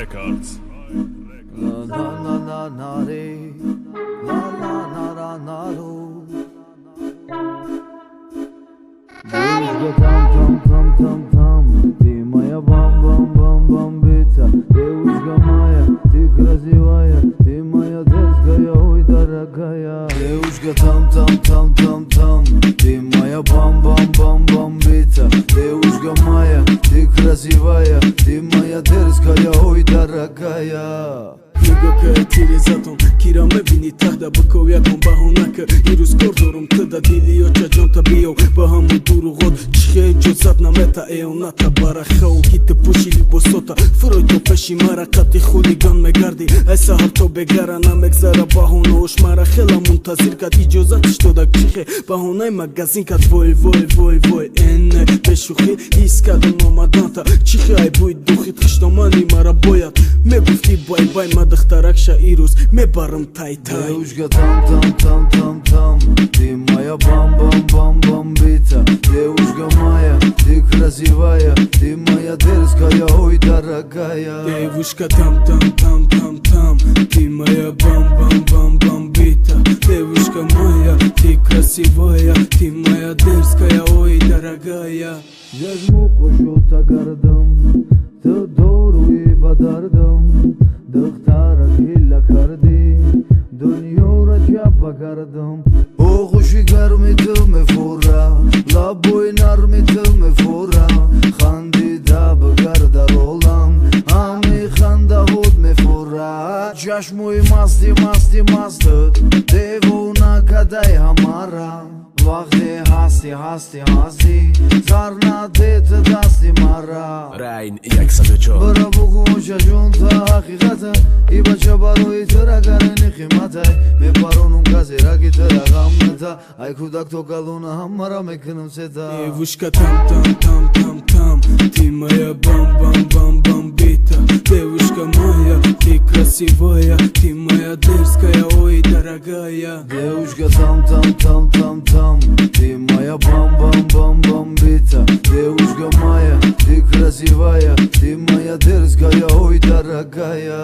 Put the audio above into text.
Records. La na na na na re, la na na na na ro. Девушка там, ты моя бам-бам-бам-бамбица. Девушка моя, ты красивая, ты моя дерзкая, ой, дорогая. Девушка там, ты моя бам-бам-бам-бамбица. Девушка моя, ты красивая, ты моя дерзкая, ой, дорогая. Նգոքը տիրեզատոն Կիրամ է վինի տահդա բկովյակոն բահոնակը Իրուս կորդորում տդա դիլիո ճաջոն տբիո Բահամու դուրուղոտ չխե ջոցատ նամետա էոնատա բարախաու Կիտը պուշիլի բոսոտա Ֆրոյտո պեշի մարակատի խուլիգան մեգարդի Այսա հարթո բեգարանա մեկ զարա բահոնո Օշ մարախելա մունտազիր կատ իջոզատ շտոդակ չխե Բահոնայ մագազին կատ ոյ Էնը պեշուխի իսկադը մոմադանտա Չխե այ բույտ դուխիտ խշտոմանի մարաբոյատ Մեկ ուվտի բայ Дохтаракша ирус, ме барам тай-тай. Девушка там, ты моя бам-бам-бам-бамбица. Девушка моя, ты красивая, ты моя дерзкая, ой, дорогая. Девушка там, ты моя бам-бам-бам-бамбица. Девушка моя, ты красивая, ты моя дерзкая, ой, дорогая. Я жму кошота гардам, ты доруи бадардам. Дохтара гилла карди, дуньёра чапа кардам. Охуши гармиту мефора, лабой нармиту мефора. Хандида бгарда ролам, ами ханда худ мефора. Чашмуй масти, девуна кадай хамара. Вахте хасти, зарна дете дасти мара. Райн, як садочок. Барабуку чашунта хахигата, иба чабаруи тера гарени химатай. Ме паронум кази раки тера гамната, ай кудак то галуна хамара мекнум сета. Девушка там, ты моя бам-бам-бам-бамбита. Девушка моя, ты красивая, ты моя дерзкая, ой, дорогая. Девушка там, ты моя бам-бам-бам-бамбица. Девушка моя, ты красивая, ты моя дерзкая, ой, дорогая.